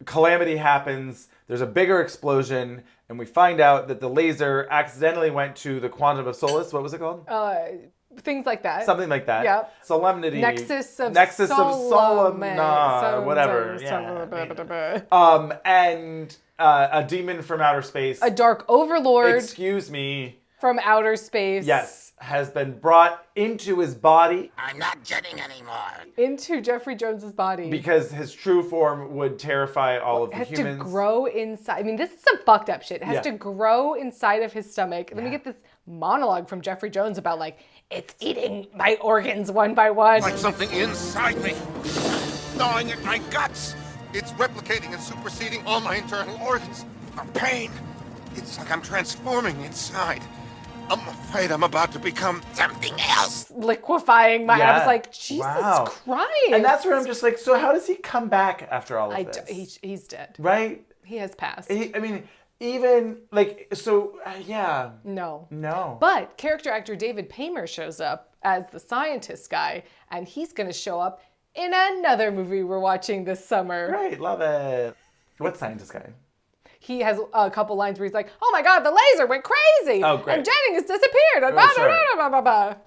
calamity happens, there's a bigger explosion, and we find out that the laser accidentally went to the Quantum of Solace. What was it called? Things like that. Something like that. Yep. Solemnity. Nexus of Solemna. Whatever. Yeah. And a demon from outer space. A dark overlord. Excuse me. From outer space. Yes. Has been brought into his body. I'm not Jennings anymore. Into Jeffrey Jones's body. Because his true form would terrify all of the humans. It has to grow inside. I mean, this is some fucked up shit. It has to grow inside of his stomach. And then we get this monologue from Jeffrey Jones about like, it's eating my organs one by one. Like something inside me, gnawing at my guts. It's replicating and superseding all my internal organs. A pain. It's like I'm transforming inside. I'm afraid I'm about to become something else. Liquefying I was like, Jesus Christ. And that's where I'm just like, so how does he come back after all of this? He's dead. Right? He has passed. I mean, even, like, so, yeah. No. No. But character actor David Paymer shows up as the scientist guy, and he's going to show up in another movie we're watching this summer. Great, love it. What scientist guy? He has a couple lines where he's like, oh my God, the laser went crazy. Oh, great. And Jennings has disappeared. And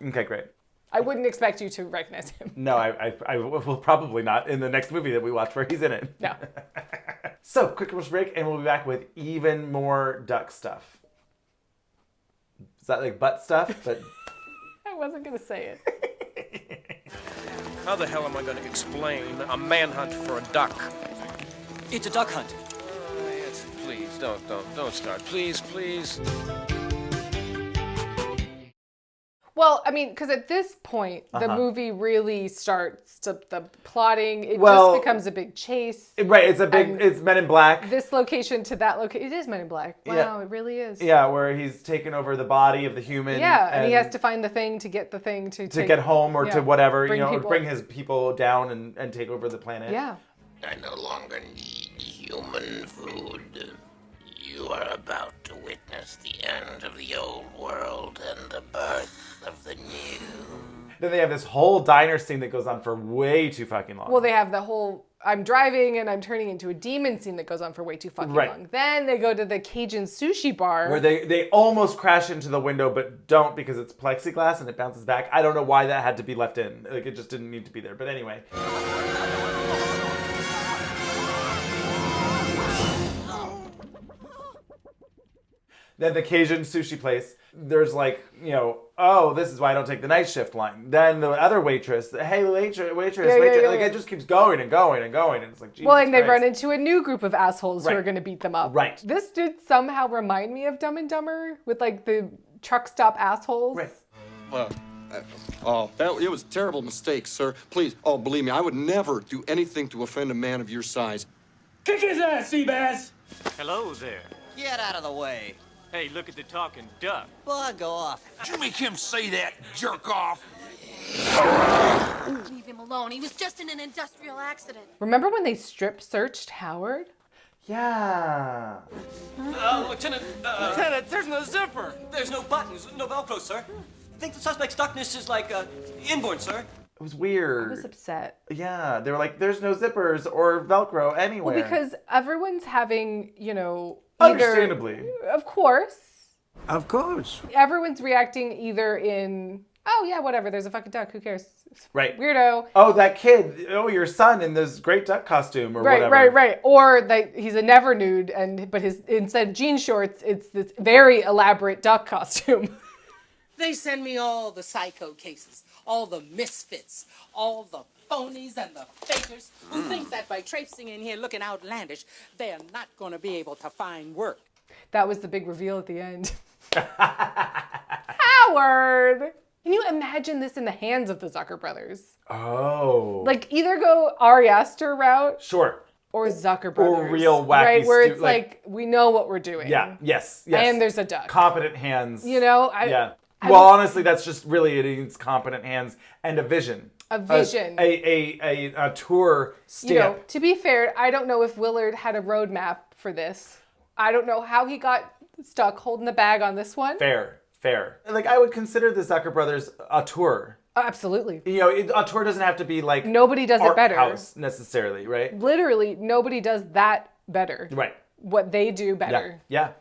Okay, great. I wouldn't expect you to recognize him. No, I will probably not in the next movie that we watch where he's in it. No. So, quick commercial break, and we'll be back with even more duck stuff. Is that like butt stuff? But I wasn't going to say it. How the hell am I going to explain a manhunt for a duck? It's a duck hunt. Please, don't start. Please. Well, I mean, because at this point, the movie really starts to, the plotting, it Well, just becomes a big chase. Right, it's Men in Black. This location to that location. It is Men in Black. Wow, Yeah. it really is. Yeah, where he's taken over the body of the human. Yeah, and he has to find the thing to get the thing to get home or to whatever, bring his people down and take over the planet. Yeah. I no longer need human food. You are about to witness the end of the old world and the birth of the new. Then they have this whole diner scene that goes on for way too fucking long. Well, they have the whole, I'm driving and I'm turning into a demon scene that goes on for way too fucking long. Then they go to the Cajun sushi bar. Where they almost crash into the window, but don't because it's plexiglass and it bounces back. I don't know why that had to be left in. Like, it just didn't need to be there. But anyway. Then the Cajun sushi place, there's like, oh, this is why I don't take the night shift line. Then the other waitress, hey, waitress. Like, it just keeps going and going and going. And it's like, Jesus Well, and they Christ. run into a new group of assholes who are going to beat them up. Right. This did somehow remind me of Dumb and Dumber with like the truck stop assholes. Right. It was a terrible mistake, sir. Please, believe me, I would never do anything to offend a man of your size. Kick his ass, Seabass! Hello there. Get out of the way. Hey, look at the talking duck. Bug off. Did you make him say that, jerk off? Leave him alone. He was just in an industrial accident. Remember when they strip searched Howard? Yeah. Lieutenant, Lieutenant, there's no zipper. There's no buttons, no Velcro, sir. I think the suspect's duckness is like, inborn, sir. It was weird. I was upset. Yeah, they were like, there's no zippers or Velcro anywhere. Well, because everyone's having, Understandably. Of course. Of course. Everyone's reacting either in, oh yeah, whatever, there's a fucking duck, who cares? Right. Weirdo. Oh, that kid. Oh, your son in this great duck costume or whatever. Right. Or that he's a never nude, but instead of jean shorts, it's this very elaborate duck costume. They send me all the psycho cases, all the misfits, all the phonies and the fakers who think that by traipsing in here looking outlandish, they're not going to be able to find work. That was the big reveal at the end. Howard! Can you imagine this in the hands of the Zucker brothers? Oh. Like, either go Ari Aster route. Sure. Or Zucker brothers. Or real wacky. Right, where it's like, we know what we're doing. Yeah, yes. And there's a duck. Competent hands. Yeah. Well, honestly, that's just really, it needs competent hands and a vision. A vision. A tour stamp. To be fair, I don't know if Willard had a roadmap for this. I don't know how he got stuck holding the bag on this one. Fair. Like, I would consider the Zucker brothers a tour. Absolutely. A tour doesn't have to be like nobody does it better. House necessarily, right? Literally, nobody does that better. Right. What they do better. Yeah.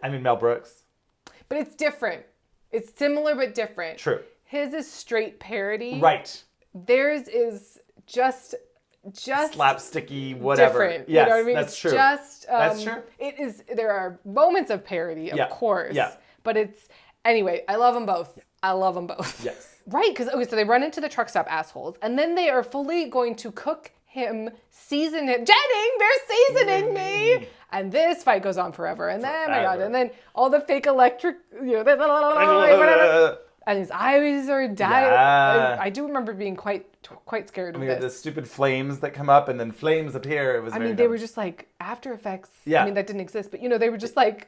I mean, Mel Brooks. But it's different. It's similar but different. True. His is straight parody. Right. Theirs is just slapsticky, whatever. Different. Yes, you know what I mean? That's true. That's true. It is. There are moments of parody, of course. Yeah. But anyway. I love them both. Yes. Right, because so they run into the truck stop assholes, and then they are fully going to cook him, season him. Jennings, they're seasoning me. And this fight goes on forever. And then, my God, and then all the fake electric, whatever. And his eyes are dying. Yeah. I do remember being quite scared of We had this. the stupid flames that come up and then flames appear. It was I very mean, they dumb. were just like After Effects. Yeah. I mean, that didn't exist, but they were just like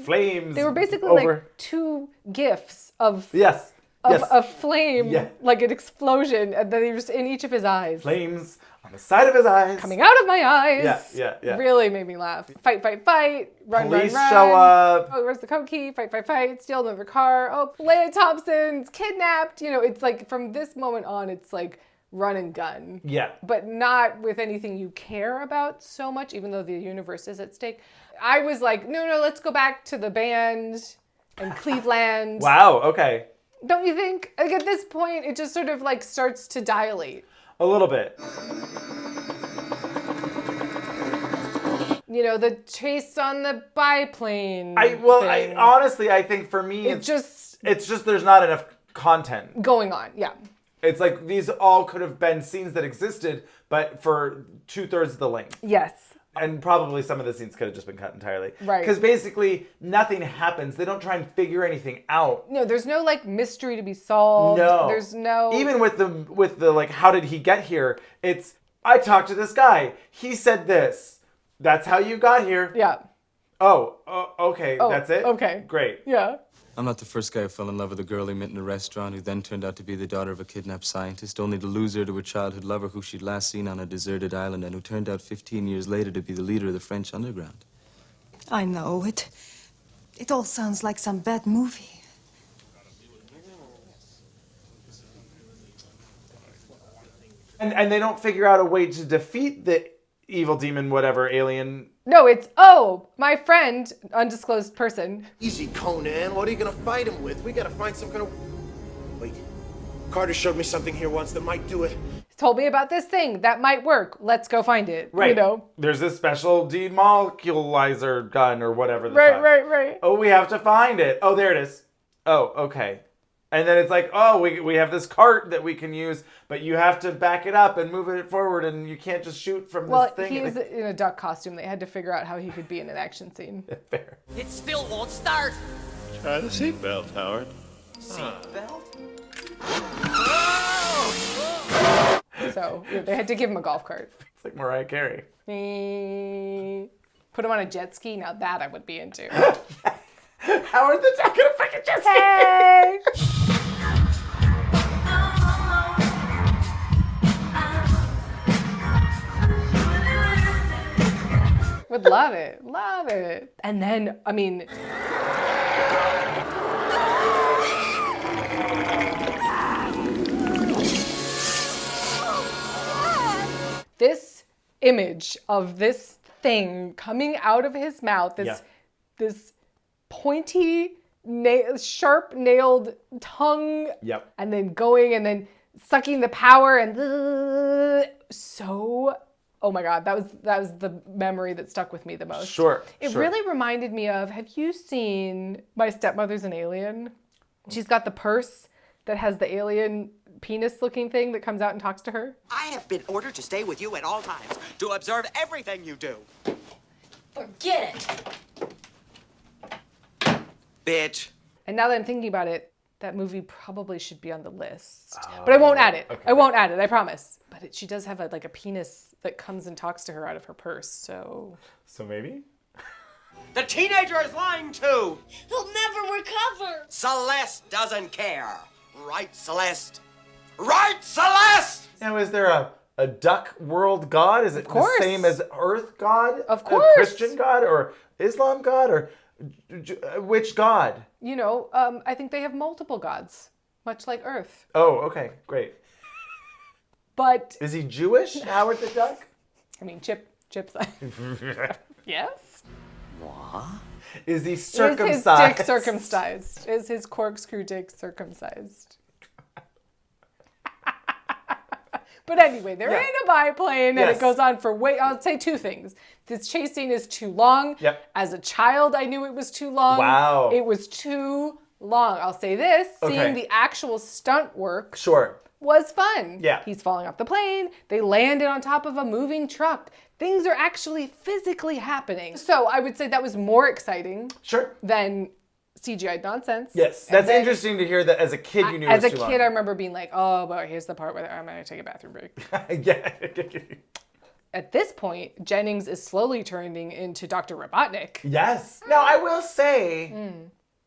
flames. They were basically over. like two GIFs of Yes. a flame, Yeah. like an explosion, and then they were just in each of his eyes. Flames on the side of his eyes. Coming out of my eyes. Yeah. Really made me laugh. Fight, run, Police run. show up. Oh, where's the coke key? Fight, steal another car. Oh, Leia Thompson's kidnapped. It's like from this moment on, it's like run and gun. Yeah. But not with anything you care about so much, even though the universe is at stake. I was like, no, let's go back to the band and Cleveland. Wow, okay. Don't you think? Like at this point, it just sort of like starts to dilate. A little bit. The chase on the biplane. Honestly, I think for me, it's just there's not enough content going on. Yeah. It's like these all could have been scenes that existed, but for 2/3 of the length. Yes. And probably some of the scenes could have just been cut entirely. Right. Because basically nothing happens. They don't try and figure anything out. No, there's no like mystery to be solved. No. There's no. Even with the like, how did he get here? It's, I talked to this guy. He said this. That's how you got here. Yeah. Oh, okay. Oh, that's it? okay. Great. Yeah. I'm not the first guy who fell in love with a girl he met in a restaurant who then turned out to be the daughter of a kidnapped scientist, only to lose her to a childhood lover who she'd last seen on a deserted island and who turned out 15 years later to be the leader of the French underground. I know. It all sounds like some bad movie. And they don't figure out a way to defeat the evil demon, whatever, alien. No, it's, my friend, undisclosed person. Easy, Conan. What are you gonna fight him with? We gotta find some kind of... Wait. Carter showed me something here once that might do it. Told me about this thing that might work. Let's go find it. Right. There's this special demoleculator gun or whatever. Right. Oh, we have to find it. Oh, there it is. Oh, okay. And then it's like, we have this cart that we can use, but you have to back it up and move it forward, and you can't just shoot from this thing. He was in a duck costume. They had to figure out how he could be in an action scene. Fair. It still won't start. Try the seatbelt, Howard. Seatbelt? So they had to give him a golf cart. It's like Mariah Carey. Put him on a jet ski. Now that I would be into. Howard the Duck in a freaking jet ski. Hey! Would love it. And then, I mean... This image of this thing coming out of his mouth, this pointy, sharp-nailed tongue, and then going and then sucking the power and oh my God, that was the memory that stuck with me the most. Sure. It really reminded me of, have you seen My Stepmother's an Alien? She's got the purse that has the alien penis-looking thing that comes out and talks to her. I have been ordered to stay with you at all times, to observe everything you do. Forget it. Bitch. And now that I'm thinking about it, that movie probably should be on the list. But I won't add it. Okay. I won't add it, I promise. But she does have a penis that comes and talks to her out of her purse, so... So maybe? The teenager is lying too. He'll never recover. Celeste doesn't care. Right, Celeste? Right, Celeste? Now, is there a duck world god? Is it the same as Earth god? Of course. A Christian god or Islam god or which god? I think they have multiple gods, much like Earth. Oh, okay, great. But is he Jewish, Howard the Duck? I mean, Chip's. Yes. What? Is he circumcised? Is his dick circumcised? Is his corkscrew dick circumcised? But anyway, they're in a biplane and it goes on for I'll say two things. This chase scene is too long. Yep. As a child, I knew it was too long. Wow. It was too long. I'll say this. Seeing the actual stunt work was fun. Yeah. He's falling off the plane. They landed on top of a moving truck. Things are actually physically happening. So I would say that was more exciting than CGI nonsense. Yes, And that's then- interesting to hear that as a kid you knew As it a was too kid, I long. remember being like, oh, but here's the part where I'm going to take a bathroom break. Yeah. At this point, Jennings is slowly turning into Dr. Robotnik. Yes. Now, I will say,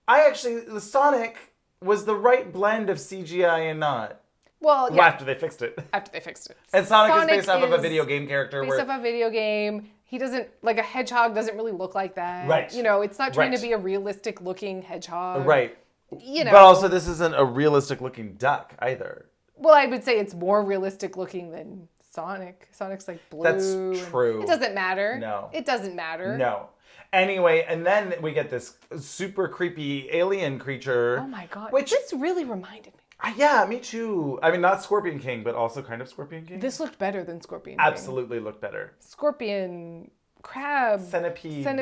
the Sonic was the right blend of CGI and not. Well, yeah. After they fixed it. After they fixed it. And Sonic is based off of a video game character. Based off a video game. He doesn't, like a hedgehog doesn't really look like that. Right. You know, it's not trying Right. to be a realistic looking hedgehog. Right. You know. But also, this isn't a realistic looking duck either. Well, I would say it's more realistic looking than Sonic. Sonic's like blue. That's true. It doesn't matter. No. It doesn't matter. No. Anyway, and then we get this super creepy alien creature. Oh my god. Which, this really reminded me. Yeah, me too. I mean, not Scorpion King, but also kind of Scorpion King. This looked better than Scorpion King. Absolutely looked better. Scorpion, crab, centipede, kind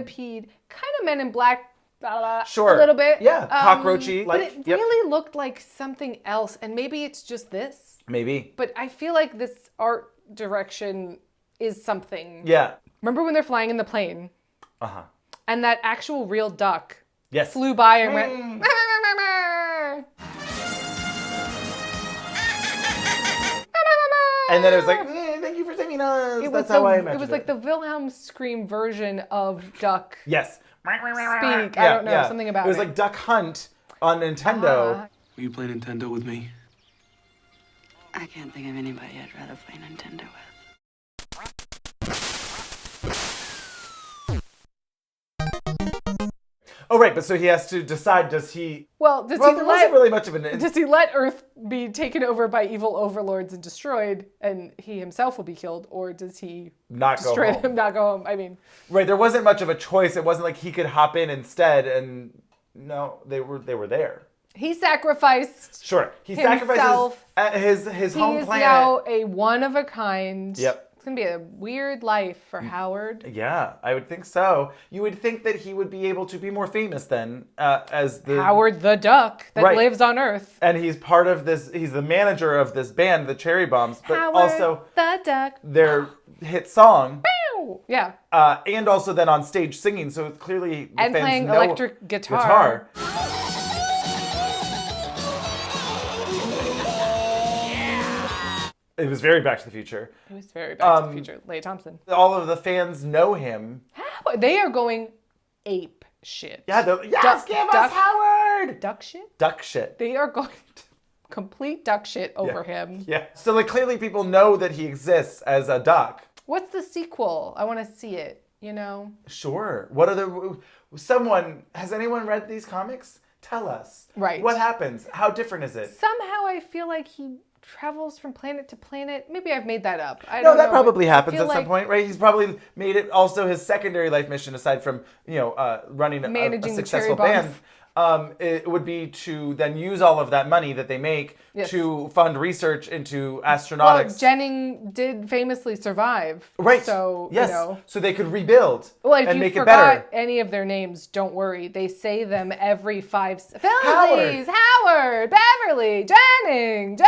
of Men in Black. Sure. A little bit. Yeah, cockroachy. But it really looked like something else, and maybe it's just this. Maybe. But I feel like this art direction is something. Yeah. Remember when they're flying in the plane? Uh-huh. And that actual real duck yes. flew by and went... And then it was like, thank you for saving us. That's how I imagined it. Was like the Wilhelm scream version of Duck. Yes. Speak. I don't know. Something about it. It was like Duck Hunt on Nintendo. Will you play Nintendo with me? I can't think of anybody I'd rather play Nintendo with. Oh, right. But so he has to decide, does he... Well, there wasn't really much of an... Does he let Earth be taken over by evil overlords and destroyed, and he himself will be killed, or does he not destroy go home? them, not go home? I mean... Right, there wasn't much of a choice. It wasn't like he could hop in instead, and no, they were there. He sacrificed Sure. He himself. sacrifices his home planet. He is now a one-of-a-kind. Yep. It's going to be a weird life for Howard. Yeah, I would think so. You would think that he would be able to be more famous then as the... Howard the Duck that lives on Earth. And he's part of this, he's the manager of this band, the Cherry Bombs, but Howard also the Duck. their hit song. Bow! Yeah. And also then on stage singing, so it's clearly the and fans playing know electric guitar. It was very Back to the Future. It was very Back to the Future. Leigh Thompson. All of the fans know him. They are going ape shit. Yeah, yes, give us Howard! Duck shit? Duck shit. They are going to complete duck shit over him. Yeah. So like clearly people know that he exists as a duck. What's the sequel? I want to see it, you know? Sure. What are the... has anyone read these comics? Tell us. Right. What happens? How different is it? Somehow I feel like he travels from planet to planet. Maybe I've made that up. I No, don't that know. probably I happens feel at some like point, right? He's probably made it also his secondary life mission, aside from, running a Managing the successful Cherry band. It would be to then use all of that money that they make to fund research into astronautics. Well, Jennings did famously survive. Right. So, yes. you know. So they could rebuild Well, if and you make it better. forgot any of their names, don't worry. They say them every 5 seconds. Howard. Howard, Beverly, Jennings.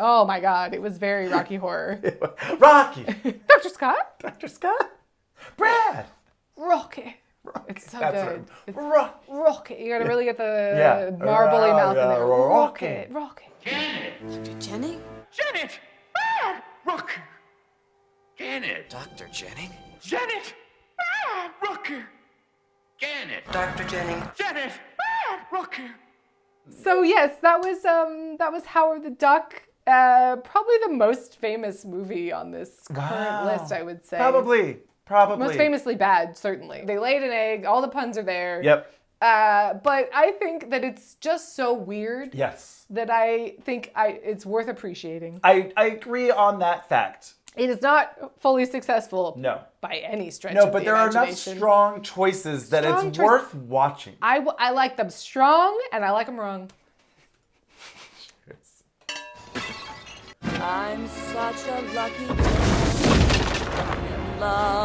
Oh my God, it was very Rocky Horror. Rocky. Dr. Scott. Dr. Scott. Brad. Rocky. It's so That's good. right. It's Rocky. You gotta really get the marbly mouth in there. Rocky. Rocky. Dr. Jennings? Janet! Rook! Janet! Dr. Jennings? Janet! Rook! Janet! Dr. Jennings? Janet! Rook! So yes, that was Howard the Duck. Probably the most famous movie on this current list, I would say. Probably. Most famously bad, certainly. They laid an egg. All the puns are there. Yep. But I think that it's just so weird. Yes. That I think it's worth appreciating. I agree on that fact. It is not fully successful. No. By any stretch. No, of but the there are enough imagination. strong choices that it's worth watching. I like them strong and I like them wrong. I'm such a lucky in love.